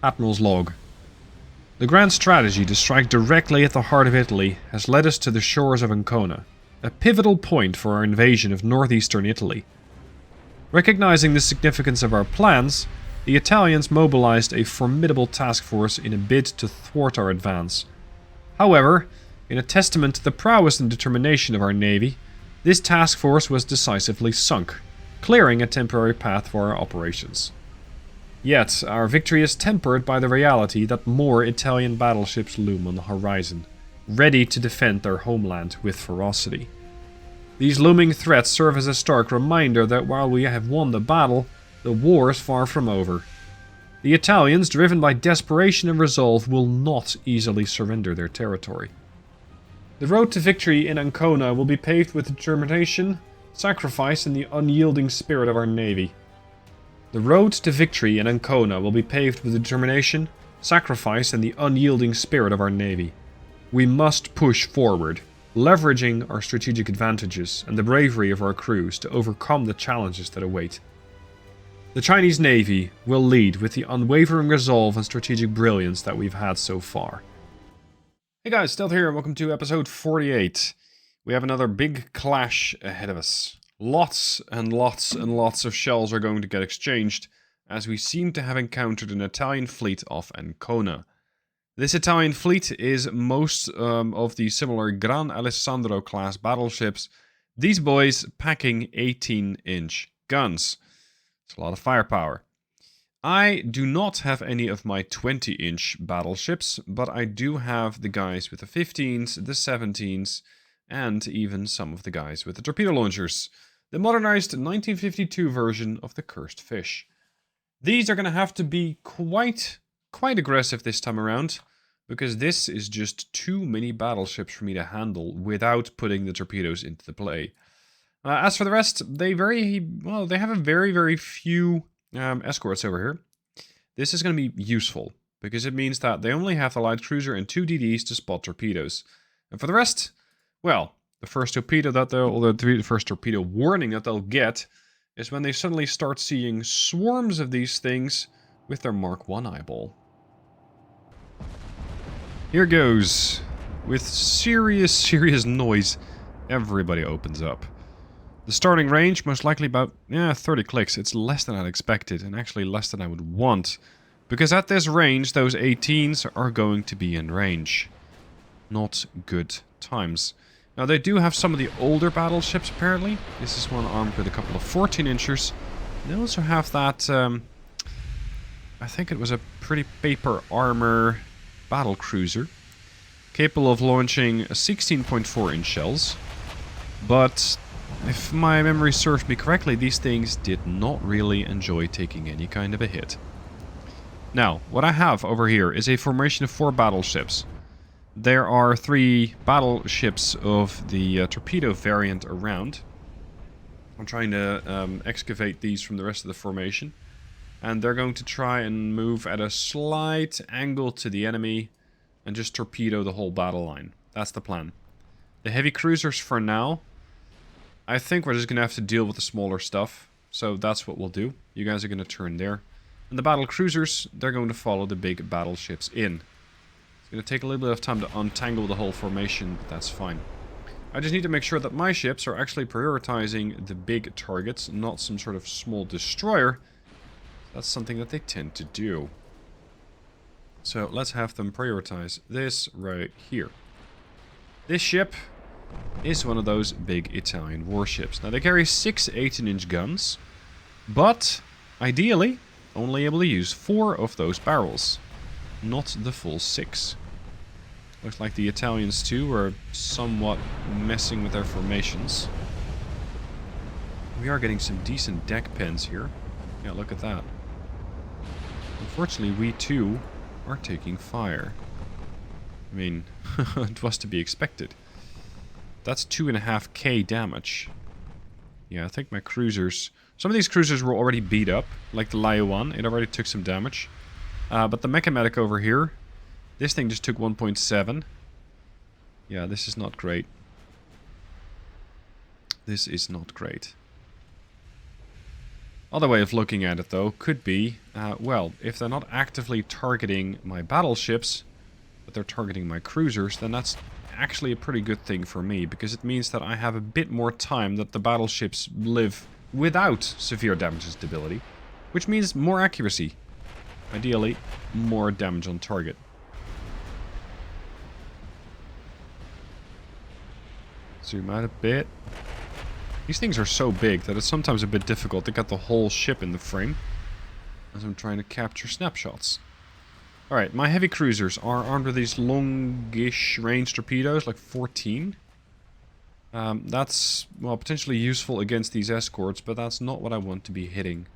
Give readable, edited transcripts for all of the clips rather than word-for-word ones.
Admiral's log. The grand strategy to strike directly at the heart of Italy has led us to the shores of Ancona, a pivotal point for our invasion of northeastern Italy. Recognizing the significance of our plans, the Italians mobilized a formidable task force in a bid to thwart our advance. However, in a testament to the prowess and determination of our navy, this task force was decisively sunk, clearing a temporary path for our operations. Yet, our victory is tempered by the reality that more Italian battleships loom on the horizon, ready to defend their homeland with ferocity. These looming threats serve as a stark reminder that while we have won the battle, the war is far from over. The Italians, driven by desperation and resolve, will not easily surrender their territory. The road to victory in Ancona will be paved with determination, sacrifice, and the unyielding spirit of our navy. The road to victory in Ancona will be paved with determination, sacrifice, and the unyielding spirit of our navy. We must push forward, leveraging our strategic advantages and the bravery of our crews to overcome the challenges that await. The Chinese Navy will lead with the unwavering resolve and strategic brilliance that we've had so far. Hey guys, Stealth here and welcome to episode 48. We have another big clash ahead of us. Lots and lots and lots of shells are going to get exchanged, as we seem to have encountered an Italian fleet off Ancona. This Italian fleet is most of the similar Gran Alessandro class battleships, these boys packing 18-inch guns. It's a lot of firepower. I do not have any of my 20-inch battleships, but I do have the guys with the 15s, the 17s, and even some of the guys with the torpedo launchers. The modernized 1952 version of the Cursed Fish. These are going to have to be quite aggressive this time around, because this is just too many battleships for me to handle without putting the torpedoes into the play. As for the rest, they have a very few escorts over here. This is going to be useful, because it means that they only have the light cruiser and 2 DDs to spot torpedoes. And for the rest, well, the first torpedo warning that they'll get is when they suddenly start seeing swarms of these things with their Mark 1 eyeball. Here goes. With serious noise, everybody opens up. The starting range, most likely about 30 clicks. It's less than I'd expected, and actually less than I would want. Because at this range, those 18s are going to be in range. Not good times. Now, they do have some of the older battleships, apparently. This is one armed with a couple of 14-inchers. They also have that, I think it was a pretty paper armor battle cruiser, capable of launching 16.4-inch shells. But if my memory serves me correctly, these things did not really enjoy taking any kind of a hit. Now, what I have over here is a formation of 4 battleships. There are 3 battleships of the torpedo variant around. I'm trying to excavate these from the rest of the formation. And they're going to try and move at a slight angle to the enemy and just torpedo the whole battle line. That's the plan. The heavy cruisers for now, I think we're just going to have to deal with the smaller stuff. So that's what we'll do. You guys are going to turn there. And the battle cruisers, they're going to follow the big battleships in. It's going to take a little bit of time to untangle the whole formation, but that's fine. I just need to make sure that my ships are actually prioritizing the big targets, not some sort of small destroyer. That's something that they tend to do. So let's have them prioritize this right here. This ship is one of those big Italian warships. Now they carry 6 18-inch guns, but ideally only able to use 4 of those barrels, not the full 6. Looks like the Italians too are somewhat messing with their formations. We are getting some decent deck pens here. Yeah, look at that. Unfortunately, we too are taking fire. I mean, it was to be expected. That's 2.5k damage. Yeah, I think my cruisers... Some of these cruisers were already beat up, like the Lai one. It already took some damage. But the Mechamedic over here, this thing just took 1.7. Yeah, this is not great. This is not great. Other way of looking at it, though, could be, well, if they're not actively targeting my battleships, but they're targeting my cruisers, then that's actually a pretty good thing for me, because it means that I have a bit more time that the battleships live without severe damage and stability, which means more accuracy. Ideally, more damage on target. Zoom out a bit. These things are so big that it's sometimes a bit difficult to get the whole ship in the frame as I'm trying to capture snapshots. Alright, my heavy cruisers are armed with these longish range torpedoes, like 14. That's, well, potentially useful against these escorts, but that's not what I want to be hitting.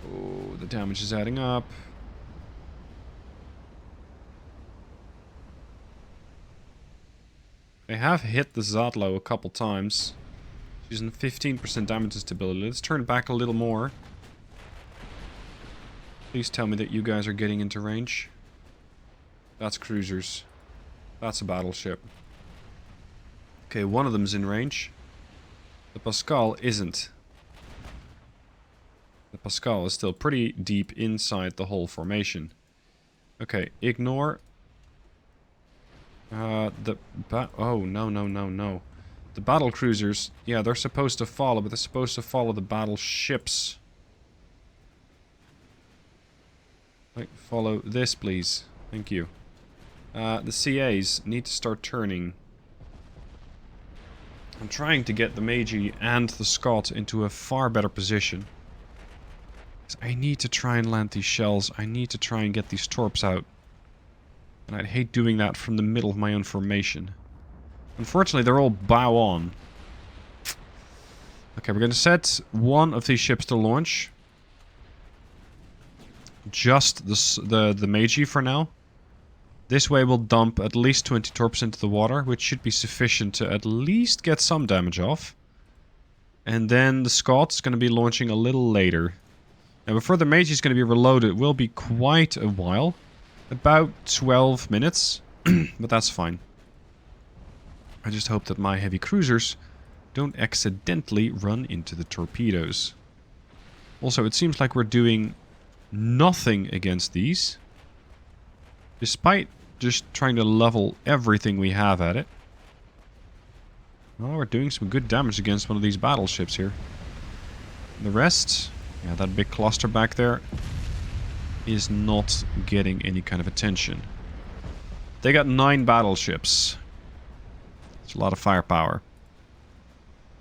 Oh, the damage is adding up. They have hit the Zadlo a couple times. She's in 15% damage and stability. Let's turn back a little more. Please tell me that you guys are getting into range. That's cruisers. That's a battleship. Okay, one of them's in range. The Pascal isn't. The Pascal is still pretty deep inside the whole formation. Okay, ignore. Oh, no. The battle cruisers, yeah, they're supposed to follow, but they're supposed to follow the battleships. Like, follow this, please. Thank you. The CAs need to start turning. I'm trying to get the Meiji and the Scott into a far better position. I need to try and land these shells. I need to try and get these torps out. And I'd hate doing that from the middle of my own formation. Unfortunately, they're all bow on. Okay, we're going to set one of these ships to launch. Just the Meiji for now. This way we'll dump at least 20 torps into the water, which should be sufficient to at least get some damage off. And then the Scott's going to be launching a little later. Now, before the Meiji is going to be reloaded, it will be quite a while. About 12 minutes, but that's fine. I just hope that my heavy cruisers don't accidentally run into the torpedoes. Also, it seems like we're doing nothing against these, despite just trying to level everything we have at it. Well, we're doing some good damage against one of these battleships here. The rest, yeah, that big cluster back there is not getting any kind of attention. They got 9 battleships. It's a lot of firepower.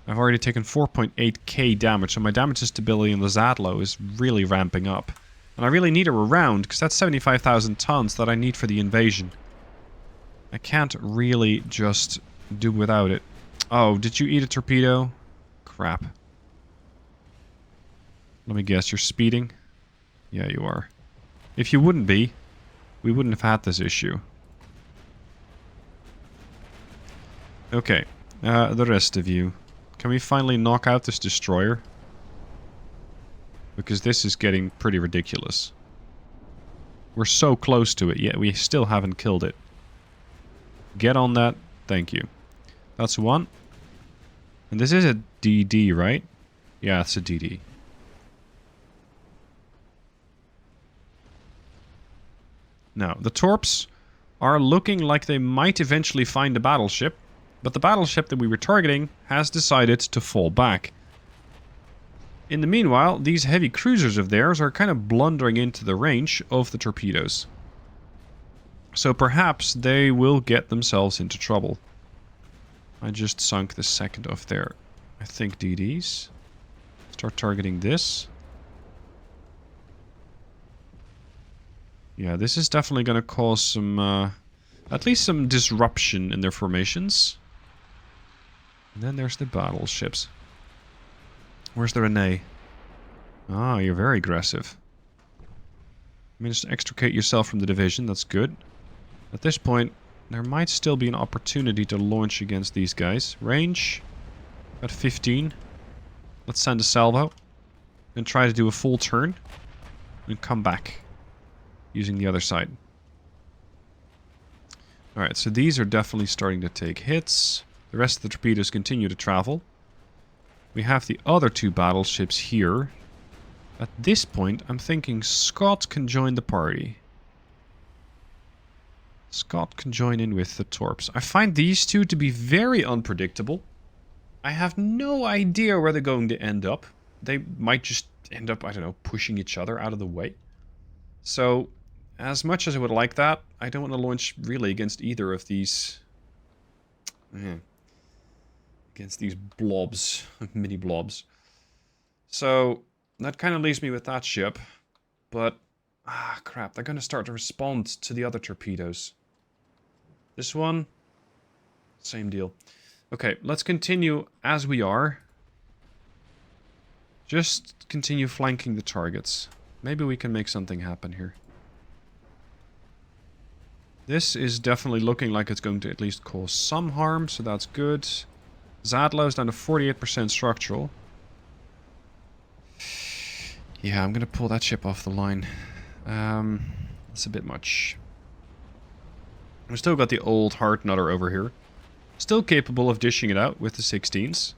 I've already taken 4.8k damage, so my damage and stability in the Zadlo is really ramping up. And I really need her around, because that's 75,000 tons that I need for the invasion. I can't really just do without it. Oh, did you eat a torpedo? Crap. Let me guess, you're speeding? Yeah, you are. If you wouldn't be, we wouldn't have had this issue. Okay, the rest of you. Can we finally knock out this destroyer? Because this is getting pretty ridiculous. We're so close to it, yet we still haven't killed it. Get on that. Thank you. That's one. And this is a DD, right? Yeah, it's a DD. Now, the torps are looking like they might eventually find a battleship, but the battleship that we were targeting has decided to fall back. In the meanwhile, these heavy cruisers of theirs are kind of blundering into the range of the torpedoes. So perhaps they will get themselves into trouble. I just sunk the second of their, I think, DDs. Start targeting this. Yeah, this is definitely going to cause some, at least some disruption in their formations. And then there's the battleships. Where's the Rene? Ah, you're very aggressive. Managed to extricate yourself from the division, that's good. At this point, there might still be an opportunity to launch against these guys. Range, at 15. Let's send a salvo. And try to do a full turn. And come back. Using the other side. Alright, so these are definitely starting to take hits. The rest of the torpedoes continue to travel. We have the other two battleships here. At this point, I'm thinking Scott can join the party. Scott can join in with the Torps. I find these two to be very unpredictable. I have no idea where they're going to end up. They might just end up, I don't know, pushing each other out of the way. So, as much as I would like that, I don't want to launch really against either of these... against these blobs, mini blobs. So, that kind of leaves me with that ship. But, crap, they're going to start to respond to the other torpedoes. This one, same deal. Okay, let's continue as we are. Just continue flanking the targets. Maybe we can make something happen here. This is definitely looking like it's going to at least cause some harm, so that's good. Zadlow's down to 48% structural. Yeah, I'm going to pull that ship off the line. That's a bit much. We've still got the old Heart Nutter over here. Still capable of dishing it out with the 16s.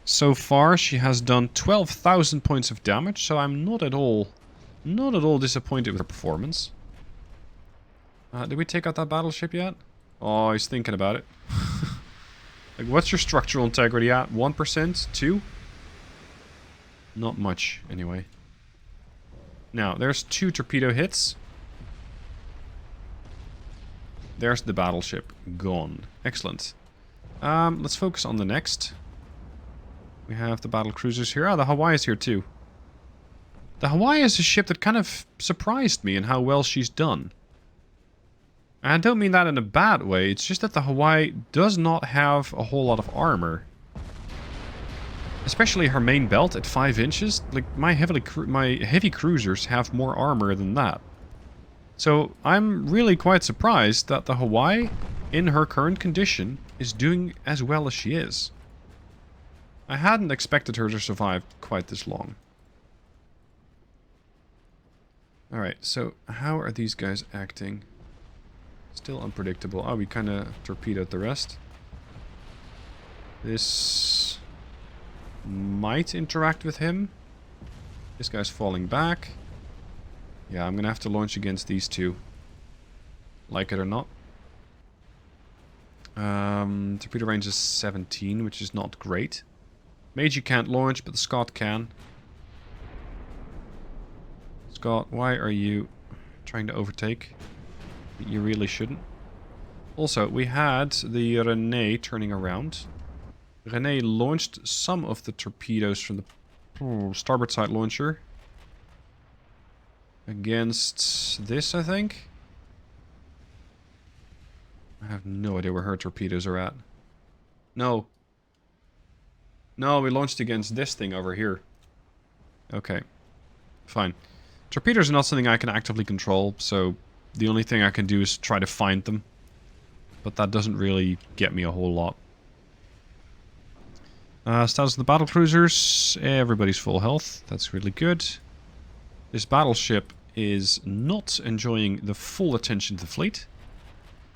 So far, she has done 12,000 points of damage, so I'm not at all disappointed with her performance. Did we take out that battleship yet? Oh, he's thinking about it. Like, what's your structural integrity at? 1%? 2? Not much, anyway. Now, there's 2 torpedo hits. There's the battleship. Gone. Excellent. Let's focus on the next. We have the battle cruisers here. Oh, the Hawaii is here too. The Hawaii is a ship that kind of surprised me in how well she's done. And I don't mean that in a bad way. It's just that the Hawaii does not have a whole lot of armor. Especially her main belt at 5 inches. Like, my heavy cruisers have more armor than that. So, I'm really quite surprised that the Hawaii, in her current condition, is doing as well as she is. I hadn't expected her to survive quite this long. Alright, so how are these guys acting? Still unpredictable. Oh, we kind of torpedoed the rest. This might interact with him. This guy's falling back. Yeah, I'm gonna have to launch against these two. Like it or not. Torpedo range is 17, which is not great. Meiji can't launch, but the Scott can. Scott, why are you trying to overtake? You really shouldn't. Also, we had the Rene turning around. Rene launched some of the torpedoes from the starboard side launcher. Against this, I think. I have no idea where her torpedoes are at. No. No, we launched against this thing over here. Okay. Fine. Torpedoes are not something I can actively control, so the only thing I can do is try to find them. But that doesn't really get me a whole lot. Status of the battle cruisers. Everybody's full health. That's really good. This battleship is not enjoying the full attention of the fleet.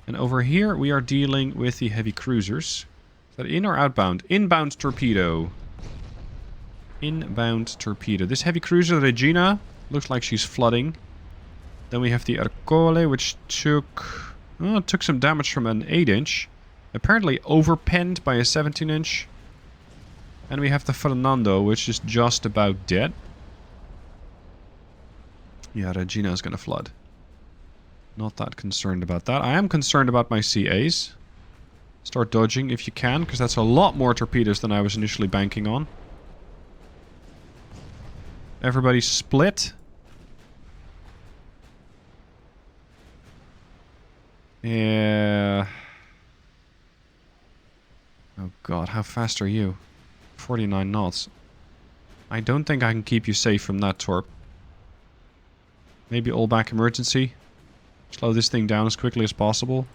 And over here we are dealing with the heavy cruisers. Is that in or outbound? Inbound torpedo. Inbound torpedo. This heavy cruiser, Regina, looks like she's flooding. Then we have the Ercole, which took some damage from an 8-inch. Apparently overpenned by a 17-inch. And we have the Fernando, which is just about dead. Yeah, Regina is going to flood. Not that concerned about that. I am concerned about my CAs. Start dodging if you can, because that's a lot more torpedoes than I was initially banking on. Everybody split. Yeah. Oh god, how fast are you? 49 knots. I don't think I can keep you safe from that torp. Maybe all back emergency. Slow this thing down as quickly as possible.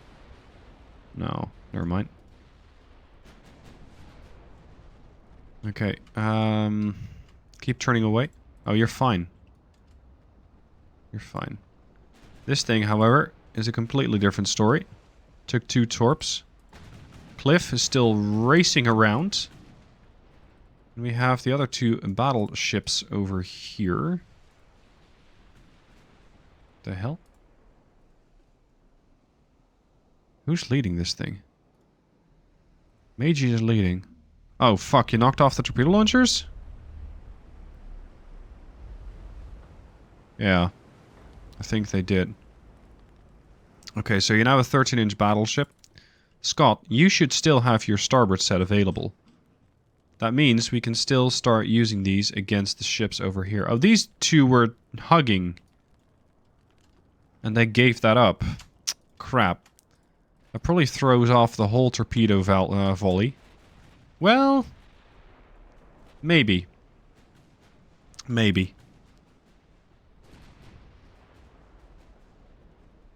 No, never mind. Okay, keep turning away. Oh, you're fine. You're fine. This thing, however, is a completely different story. Took 2 torps. Cliff is still racing around. And we have the other two battleships over here. The hell? Who's leading this thing? Meiji is leading. Oh, fuck, you knocked off the torpedo launchers? Yeah. I think they did. Okay, so you now have a 13-inch battleship. Scott, you should still have your starboard set available. That means we can still start using these against the ships over here. Oh, these two were hugging. And they gave that up. Crap. That probably throws off the whole torpedo volley. Well, maybe. Maybe.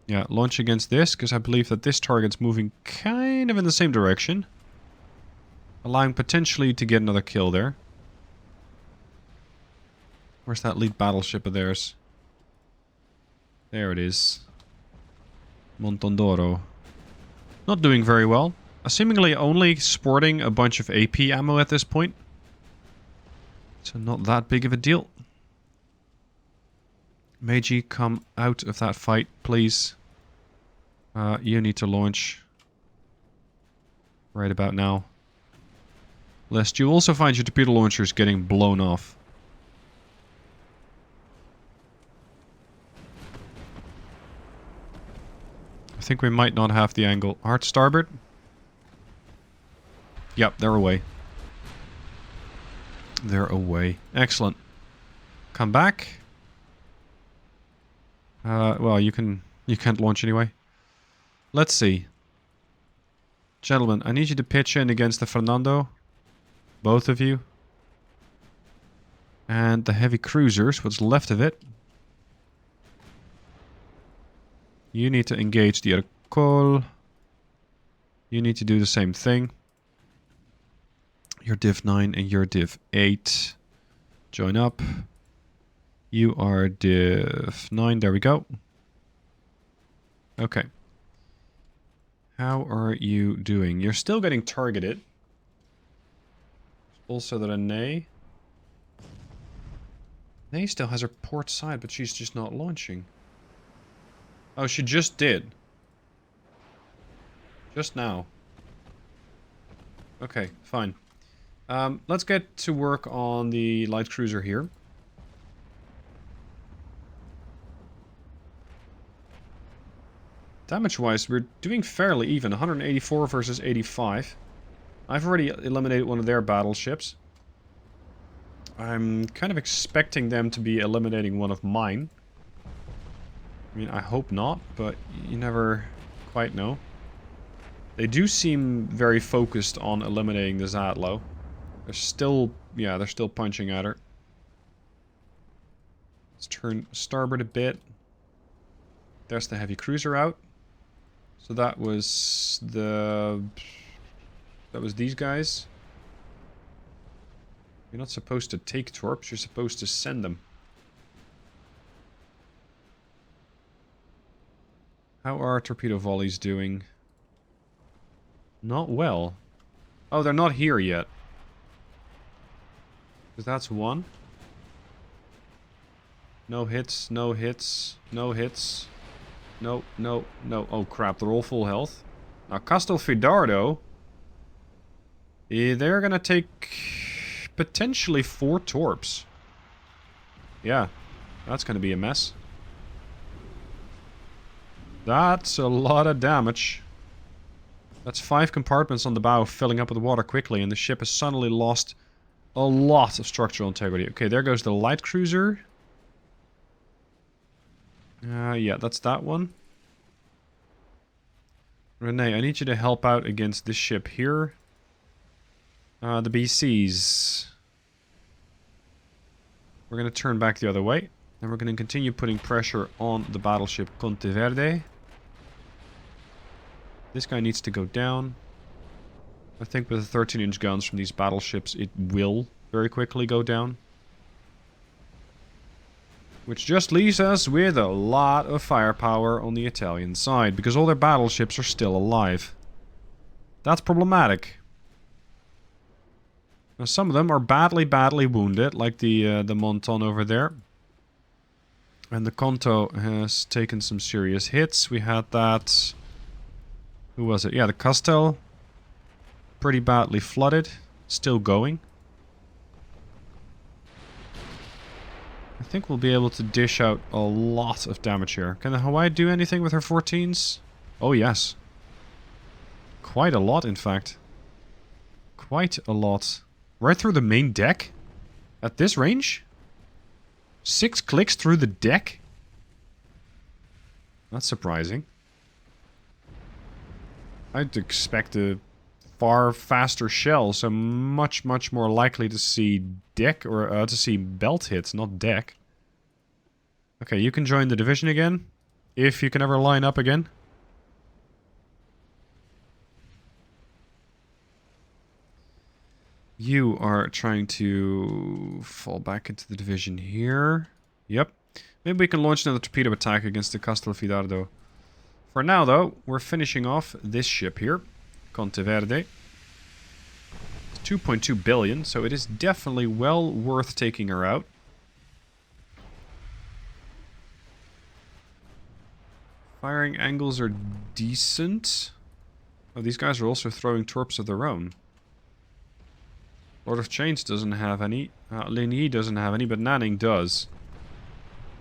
Yeah, launch against this, because I believe that this target's moving kind of in the same direction. Allowing potentially to get another kill there. Where's that lead battleship of theirs? There it is. Montondoro. Not doing very well. Seemingly only sporting a bunch of AP ammo at this point. So not that big of a deal. Meiji, come out of that fight, please. You need to launch. Right about now. Lest you also find your torpedo launchers getting blown off. I think we might not have the angle. Hard starboard? Yep, they're away. They're away. Excellent. Come back. Well, you can't launch anyway. Let's see. Gentlemen, I need you to pitch in against the Fernando. Both of you. And the heavy cruisers, what's left of it. You need to engage the Arcol. You need to do the same thing. You're Div 9 and you're Div 8. Join up. You are Div 9. There we go. Okay. How are you doing? You're still getting targeted. Also the Renee. Renee still has her port side, but she's just not launching. Oh, she just did. Just now. Okay, fine. Let's get to work on the light cruiser here. Damage-wise, we're doing fairly even. 184 versus 85. I've already eliminated one of their battleships. I'm kind of expecting them to be eliminating one of mine. I mean, I hope not, but you never quite know. They do seem very focused on eliminating the Zadlo. They're still, yeah, they're still punching at her. Let's turn starboard a bit. There's the heavy cruiser out. So that was these guys. You're not supposed to take torps, you're supposed to send them. How are torpedo volleys doing? Not well. Oh, they're not here yet. Because that's one. No hits, no hits, no hits. No, no, no. Oh crap, they're all full health. Now Castelfidardo, they're gonna take potentially 4 torps. Yeah, that's gonna be a mess. That's a lot of damage. That's 5 compartments on the bow filling up with water quickly, and the ship has suddenly lost a lot of structural integrity. Okay, there goes the light cruiser. Yeah, that's that one. Renee, I need you to help out against this ship here. The BCs. We're going to turn back the other way. And we're going to continue putting pressure on the battleship Conteverde. This guy needs to go down. I think with the 13-inch guns from these battleships, it will very quickly go down. Which just leaves us with a lot of firepower on the Italian side, because all their battleships are still alive. That's problematic. Now, some of them are badly, badly wounded, like the Monton over there. And the Conto has taken some serious hits. We had that... Who was it? Yeah, the Castel. Pretty badly flooded. Still going. I think we'll be able to dish out a lot of damage here. Can the Hawaii do anything with her 14s? Oh, yes. Quite a lot, in fact. Quite a lot. Right through the main deck? At this range? 6 clicks through the deck? That's surprising. I'd expect a far faster shell, so much, much more likely to see deck, or to see belt hits, not deck. Okay, you can join the division again, if you can ever line up again. You are trying to fall back into the division here. Yep. Maybe we can launch another torpedo attack against the Castelfidardo. For now, though, we're finishing off this ship here. Conteverde. 2.2 billion, so it is definitely well worth taking her out. Firing angles are decent. Oh, these guys are also throwing torps of their own. Lord of Chains doesn't have any. Ligny doesn't have any, but Nanning does.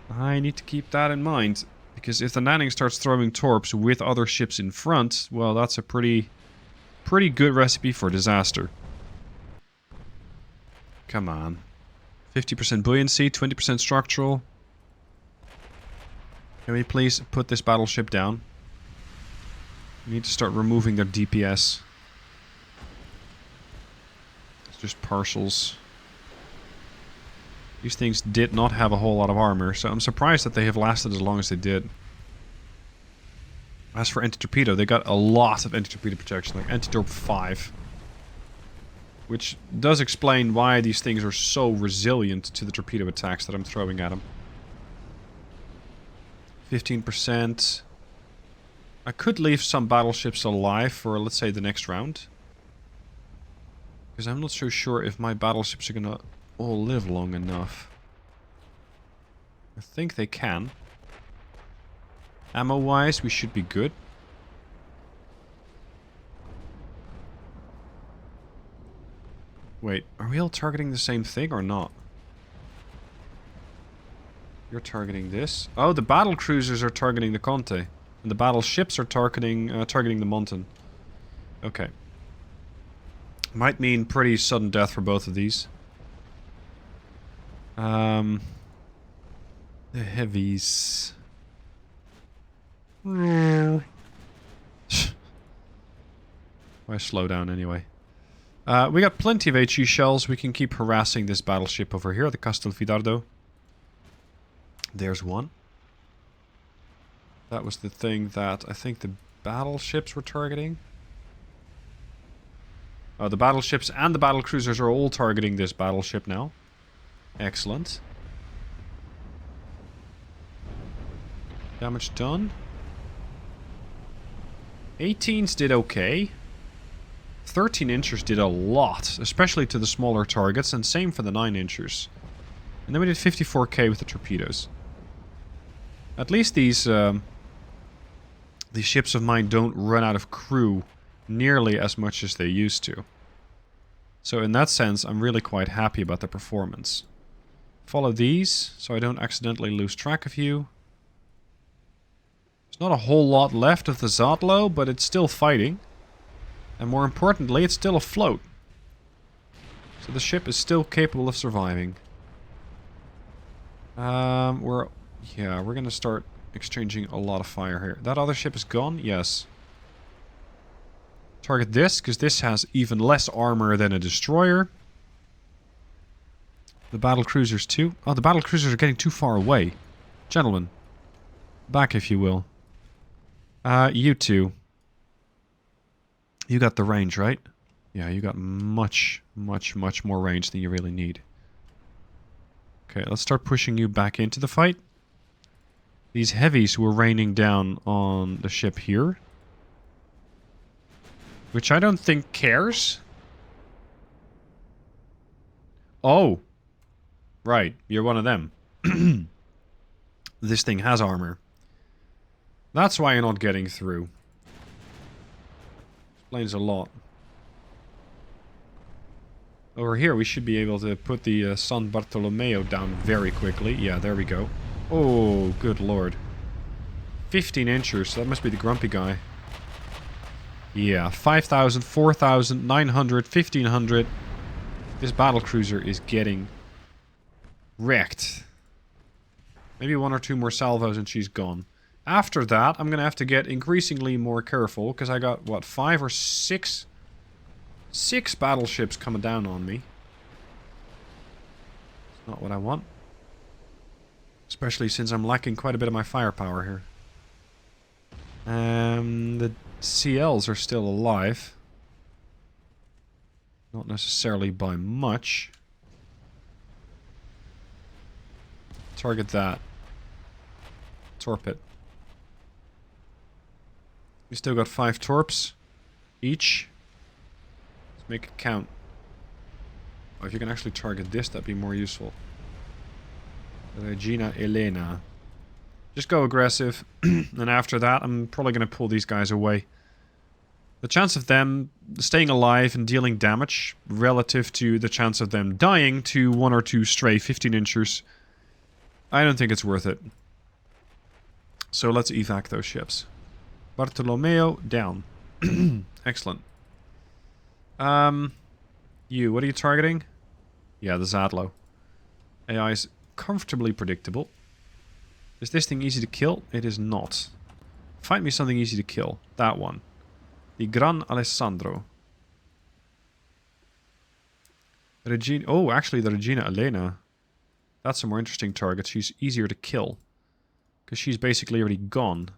I need to keep that in mind. Because if the Nanning starts throwing torps with other ships in front, well, that's a pretty good recipe for disaster. Come on. 50% buoyancy, 20% structural. Can we please put this battleship down? We need to start removing their DPS. It's just partials. These things did not have a whole lot of armor, so I'm surprised that they have lasted as long as they did. As for anti-torpedo, they got a lot of anti-torpedo protection, like anti-torp 5. Which does explain why these things are so resilient to the torpedo attacks that I'm throwing at them. 15%. I could leave some battleships alive for, let's say, the next round. Because I'm not so sure if my battleships are gonna all live long enough. I think they can. Ammo-wise, we should be good. Wait, are we all targeting the same thing or not? You're targeting this. Oh, the battle cruisers are targeting the Conte. And the battleships are targeting the Monton. Okay. Might mean pretty sudden death for both of these. The heavies. Why slow down anyway? We got plenty of HE shells. We can keep harassing this battleship over here, the Castelfidardo. There's one. That was the thing that I think the battleships were targeting. Oh, the battleships and the battlecruisers are all targeting this battleship now. Excellent. Damage done. 18s did okay. 13-inchers did a lot, especially to the smaller targets, and same for the 9-inchers. And then we did 54k with the torpedoes. At least these ships of mine don't run out of crew nearly as much as they used to. So in that sense, I'm really quite happy about the performance. Follow these, so I don't accidentally lose track of you. There's not a whole lot left of the Zadlo, but it's still fighting. And more importantly, it's still afloat. So the ship is still capable of surviving. We're gonna start exchanging a lot of fire here. That other ship is gone? Yes. Target this, because this has even less armor than a destroyer. The battlecruisers too. Oh, the battlecruisers are getting too far away. Gentlemen. Back, if you will. You two. You got the range, right? Yeah, you got much, much, much more range than you really need. Okay, let's start pushing you back into the fight. These heavies were raining down on the ship here. Which I don't think cares. Oh! Right, you're one of them. This thing has armor. That's why you're not getting through. Explains a lot. Over here we should be able to put the San Bartolomeo down very quickly. Yeah, there we go. Oh, good lord. 15 inchers, that must be the grumpy guy. Yeah, 5,000, 4,000, 900, 1,500. This battlecruiser is getting wrecked. Maybe one or two more salvos and she's gone. After that, I'm gonna have to get increasingly more careful, because I got, what, 5 or 6? 6 battleships coming down on me. It's not what I want. Especially since I'm lacking quite a bit of my firepower here. The CLs are still alive. Not necessarily by much. Target that. Torp it. We still got 5 torps each. Let's make it count. Oh, if you can actually target this, that'd be more useful. Regina Elena. Just go aggressive, and after that, I'm probably going to pull these guys away. The chance of them staying alive and dealing damage relative to the chance of them dying to 1 or 2 stray 15-inchers, I don't think it's worth it. So let's evac those ships. Bartolomeo, down. Excellent. You, what are you targeting? Yeah, the Zadlo. AI is comfortably predictable. Is this thing easy to kill? It is not. Find me something easy to kill. That one. The Gran Alessandro. Regina... Oh, actually the Regina Elena. That's a more interesting target. She's easier to kill. Because she's basically already gone.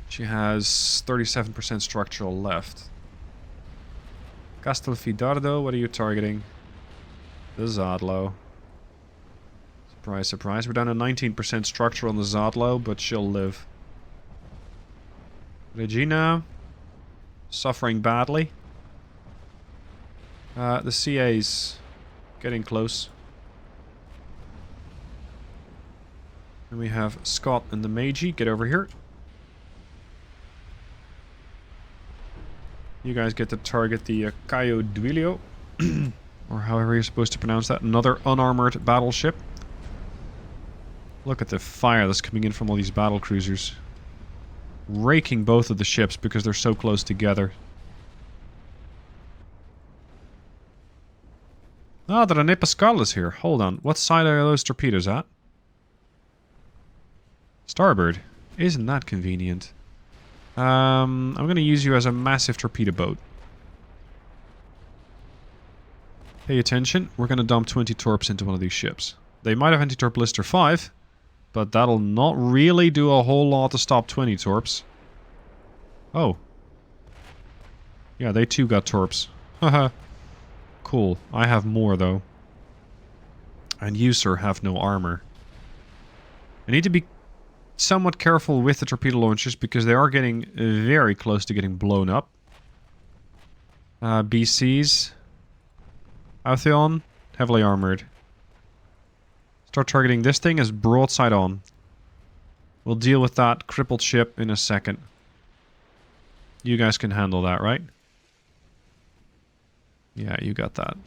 She has 37% structural left. Castelfidardo, what are you targeting? The Zadlo. Surprise, surprise. We're down to 19% structure on the Zadlo, but she'll live. Regina. Suffering badly. The CA's getting close. And we have Scott and the Meiji. Get over here. You guys get to target the Caio Duilio. Or however you're supposed to pronounce that. Another unarmored battleship. Look at the fire that's coming in from all these battle cruisers. Raking both of the ships because they're so close together. Ah, the Rene Pascal is here. Hold on. What side are those torpedoes at? Starboard. Isn't that convenient? I'm going to use you as a massive torpedo boat. Pay attention. We're going to dump 20 torps into one of these ships. They might have anti-torp blister 5, but that'll not really do a whole lot to stop 20 torps. Oh. Yeah, they too got torps. Haha. Cool. I have more, though. And you, sir, have no armor. I need to be somewhat careful with the torpedo launchers because they are getting very close to getting blown up. BCs. Altheon, heavily armored. Start targeting this thing as broadside on. We'll deal with that crippled ship in a second. You guys can handle that, right? Yeah, you got that.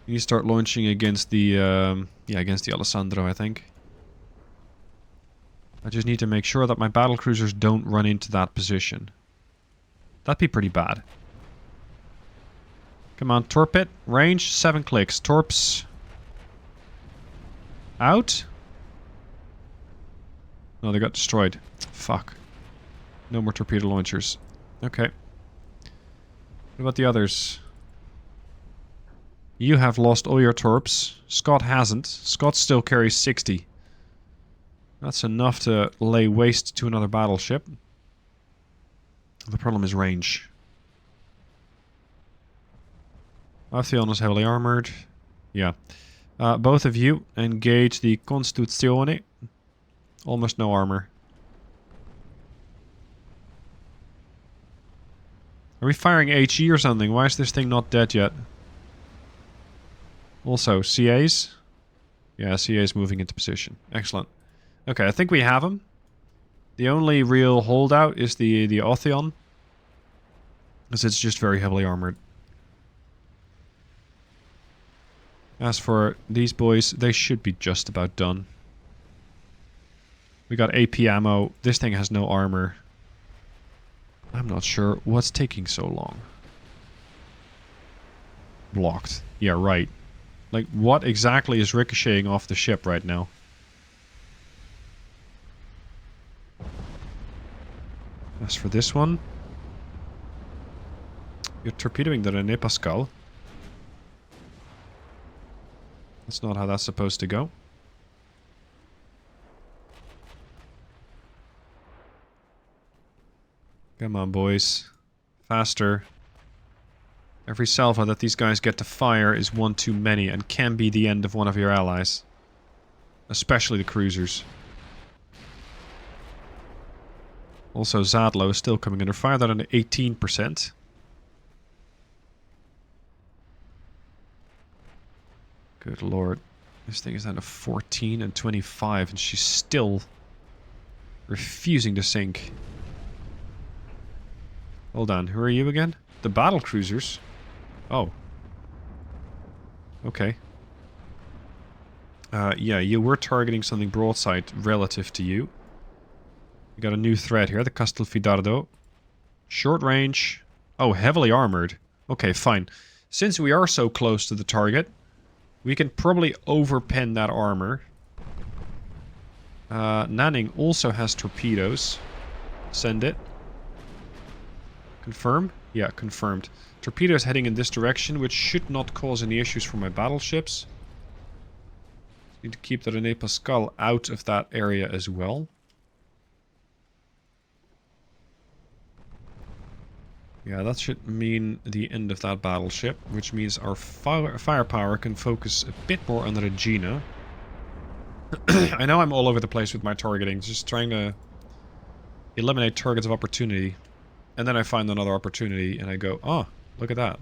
You start launching against the against the Alessandro, I think. I just need to make sure that my battlecruisers don't run into that position. That'd be pretty bad. Come on, torp it. Range, 7 clicks. Torps. Out? No, they got destroyed. Fuck. No more torpedo launchers. Okay. What about the others? You have lost all your torps. Scott hasn't. Scott still carries 60. That's enough to lay waste to another battleship. The problem is range. Altheon is heavily armored. Yeah. Both of you engage the Constituzione. Almost no armor. Are we firing HE or something? Why is this thing not dead yet? Also, CAs? Yeah, CA's moving into position. Excellent. Okay, I think we have him. The only real holdout is the Otheon. Because it's just very heavily armored. As for these boys, they should be just about done. We got AP ammo. This thing has no armor. I'm not sure what's taking so long. Blocked. Yeah, right. Like, what exactly is ricocheting off the ship right now? As for this one... You're torpedoing the René Pascal. That's not how that's supposed to go. Come on, boys. Faster. Every salvo that these guys get to fire is one too many and can be the end of one of your allies. Especially the cruisers. Also, Zadlo is still coming under fire. That on 18%. Good lord. This thing is down to 14 and 25 and she's still refusing to sink. Hold on, who are you again? The battle cruisers? Oh. Okay. Yeah, you were targeting something broadside relative to you. We got a new threat here, the Castelfidardo. Short range. Oh, heavily armored. Okay, fine. Since we are so close to the target, we can probably overpen that armor. Nanning also has torpedoes. Send it. Confirm? Yeah, confirmed. Torpedoes heading in this direction, which should not cause any issues for my battleships. Need to keep the René Pascal out of that area as well. Yeah, that should mean the end of that battleship, which means our firepower can focus a bit more on the Regina. I know I'm all over the place with my targeting, just trying to eliminate targets of opportunity. And then I find another opportunity and I go, oh, look at that.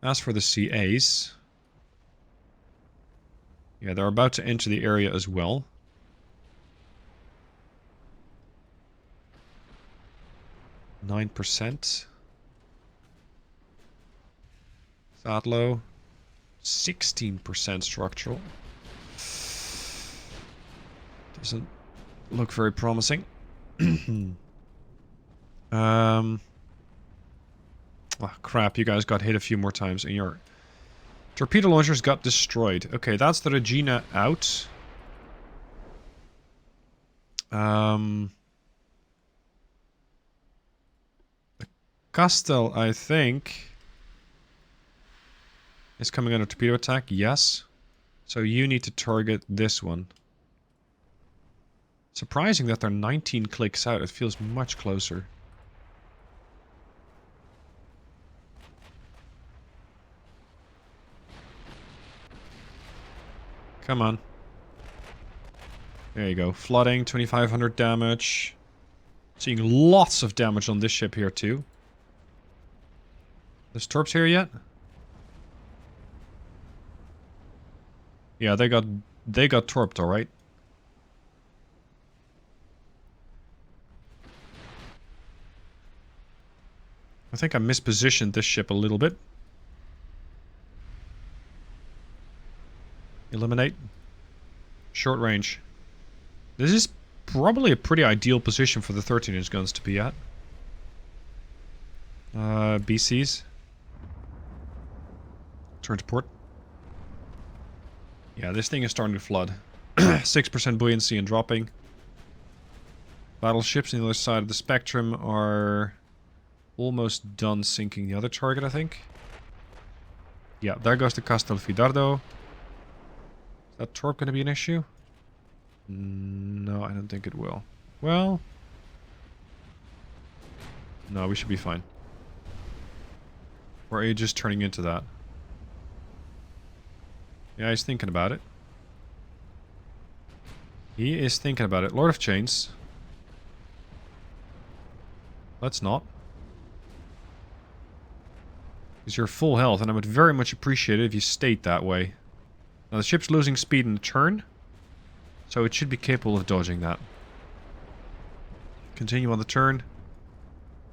As for the CAs... Yeah, they're about to enter the area as well. %. Zadlo. 16% structural. Doesn't look very promising. Oh, crap, you guys got hit a few more times and your torpedo launchers got destroyed. Okay, that's the Regina out. The Castel, I think, is coming under torpedo attack. Yes. So you need to target this one. Surprising that they're 19 clicks out. It feels much closer. Come on. There you go. Flooding, 2500 damage. Seeing lots of damage on this ship here too. There's torps here yet? Yeah, they got torped, alright. I think I mispositioned this ship a little bit. Eliminate. Short range. This is probably a pretty ideal position for the 13-inch guns to be at. BCs. Turn to port. Yeah, this thing is starting to flood. 6% buoyancy and dropping. Battleships on the other side of the spectrum are almost done sinking the other target, I think. Yeah, there goes the Castelfidardo. Is that torp going to be an issue? No, I don't think it will. Well... No, we should be fine. Or are you just turning into that? Yeah, he's thinking about it. He is thinking about it. Lord of Chains. Let's not. Because you're full health, and I would very much appreciate it if you stayed that way. Now the ship's losing speed in the turn, so it should be capable of dodging that. Continue on the turn.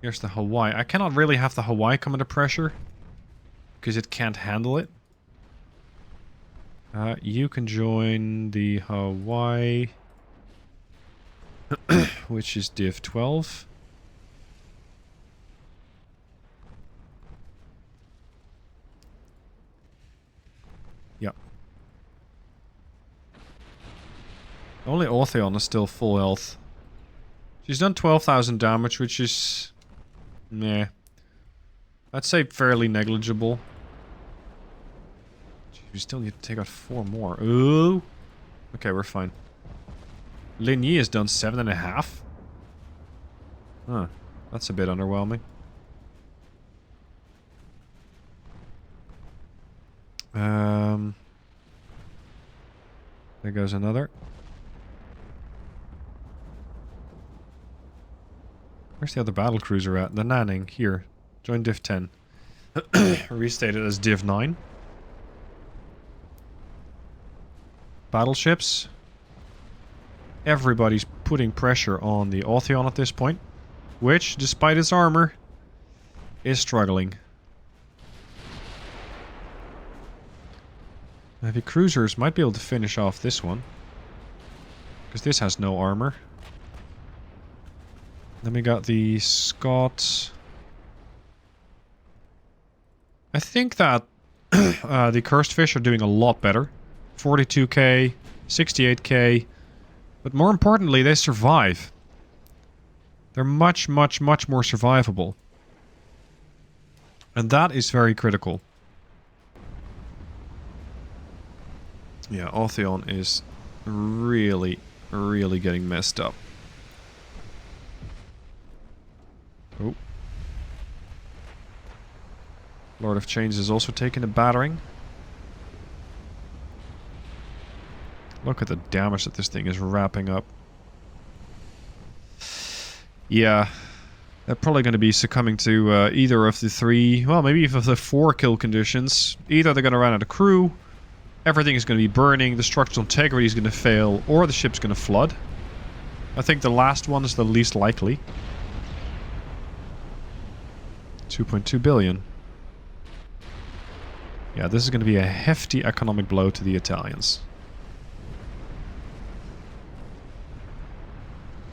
Here's the Hawaii. I cannot really have the Hawaii come under pressure, because it can't handle it. You can join the Hawaii, which is div 12. Yep. Only Ortheon is still full health. She's done 12,000 damage, which is... meh. I'd say fairly negligible. We still need to take out 4 more. Ooh. Okay, we're fine. Lin Yi has done 7.5. Huh. That's a bit underwhelming. There goes another. Where's the other battle cruiser at? The Nanning. Here. Join div 10. Restated as div 9. Battleships. Everybody's putting pressure on the Ortheon at this point, which, despite its armor, is struggling. Heavy cruisers might be able to finish off this one, because this has no armor. Then we got the Scots. I think that the Cursed Fish are doing a lot better. 42k, 68k, but more importantly, they survive. They're much, much, much more survivable. And that is very critical. Yeah, Ortheon is really, really getting messed up. Oh. Lord of Chains is also taking a battering. Look at the damage that this thing is wrapping up. Yeah. They're probably going to be succumbing to either of the 3... well, maybe even the 4 kill conditions. Either they're going to run out of crew, everything is going to be burning, the structural integrity is going to fail, or the ship's going to flood. I think the last one is the least likely. 2.2 billion. Yeah, this is going to be a hefty economic blow to the Italians.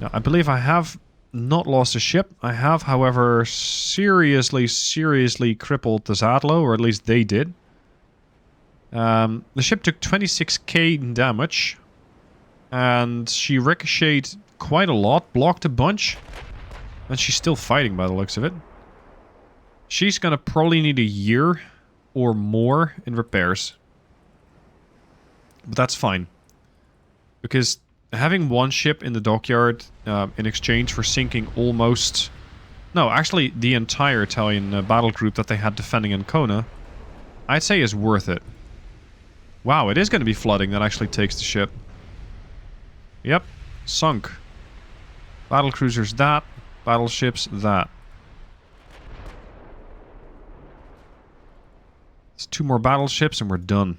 Now, I believe I have not lost a ship. I have, however, seriously crippled the Zadlo, or at least they did. The ship took 26k in damage, and she ricocheted quite a lot, blocked a bunch, and she's still fighting by the looks of it. She's gonna probably need a year or more in repairs. But that's fine. Because having one ship in the dockyard in exchange for sinking almost... no, actually the entire Italian battle group that they had defending Ancona, I'd say is worth it. Wow, it is going to be flooding that actually takes the ship. Yep, sunk. Battlecruisers that, battleships that. It's 2 more battleships and we're done.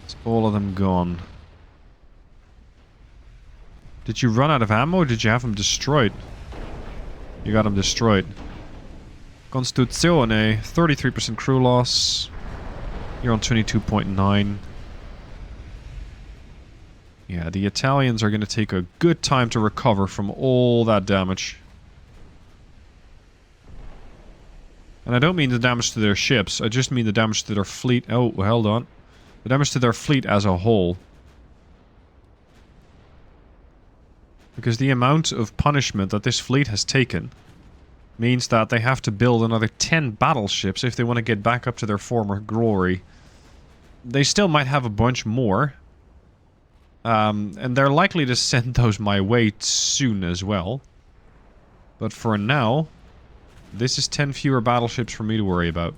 It's all of them gone. Did you run out of ammo or did you have them destroyed? You got them destroyed. Constituzione, 33% crew loss. You're on 22.9. Yeah, the Italians are going to take a good time to recover from all that damage. And I don't mean the damage to their ships, I just mean the damage to their fleet. Oh, hold on. The damage to their fleet as a whole. Because the amount of punishment that this fleet has taken means that they have to build another 10 battleships if they want to get back up to their former glory. They still might have a bunch more. And they're likely to send those my way soon as well. But for now, this is 10 fewer battleships for me to worry about.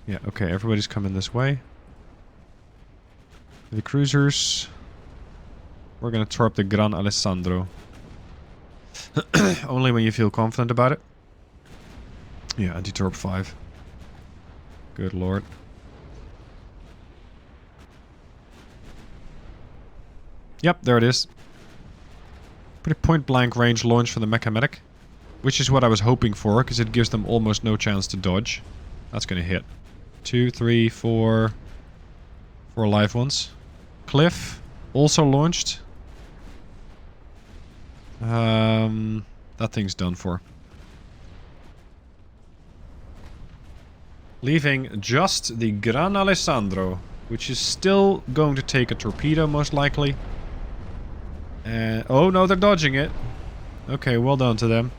Yeah, okay, everybody's coming this way. The cruisers. We're gonna torp the Gran Alessandro. Only when you feel confident about it. Yeah, anti-torp 5. Good lord. Yep, there it is. Pretty point-blank range launch for the Mecha-Medic. Which is what I was hoping for, because it gives them almost no chance to dodge. That's gonna hit. 2, 3, 4... 4 live ones. Cliff, also launched. That thing's done for. Leaving just the Gran Alessandro, which is still going to take a torpedo, most likely. Oh no, they're dodging it. Okay, well done to them.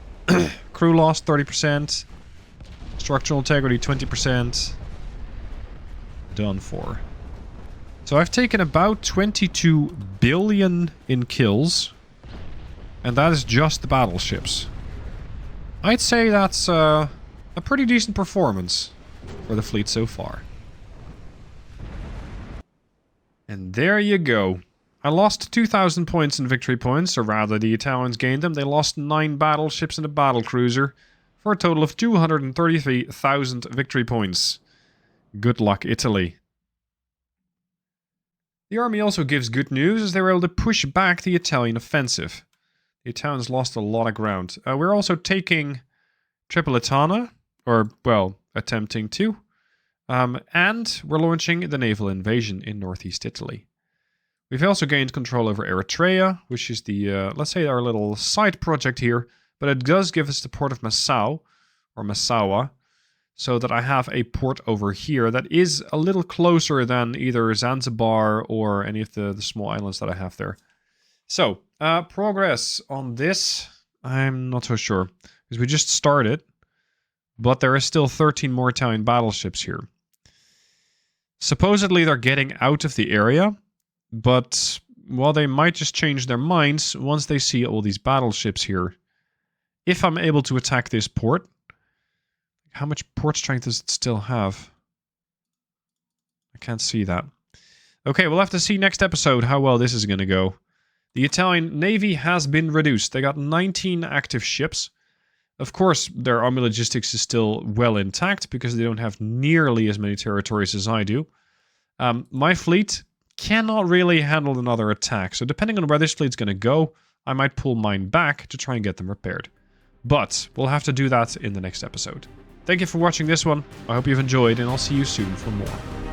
Crew loss 30%. Structural integrity 20%. Done for. So I've taken about 22 billion in kills. And that is just the battleships. I'd say that's a pretty decent performance for the fleet so far. And there you go. I lost 2,000 points in victory points, or rather the Italians gained them. They lost 9 battleships and a battlecruiser, for a total of 233,000 victory points. Good luck, Italy. The army also gives good news, as they were able to push back the Italian offensive. The Italians lost a lot of ground. We're also taking Tripolitana, or, well, attempting to. And we're launching the naval invasion in northeast Italy. We've also gained control over Eritrea, which is the, let's say, our little side project here. But it does give us the port of Massawa, or Massawa, so that I have a port over here that is a little closer than either Zanzibar or any of the small islands that I have there. So, progress on this, I'm not so sure, because we just started, but there are still 13 more Italian battleships here. Supposedly they're getting out of the area, but, well, they might just change their minds once they see all these battleships here. If I'm able to attack this port, how much port strength does it still have? I can't see that. Okay, we'll have to see next episode how well this is going to go. The Italian Navy has been reduced. They got 19 active ships. Of course, their army logistics is still well intact because they don't have nearly as many territories as I do. My fleet cannot really handle another attack, so depending on where this fleet's going to go, I might pull mine back to try and get them repaired. But we'll have to do that in the next episode. Thank you for watching this one. I hope you've enjoyed, and I'll see you soon for more.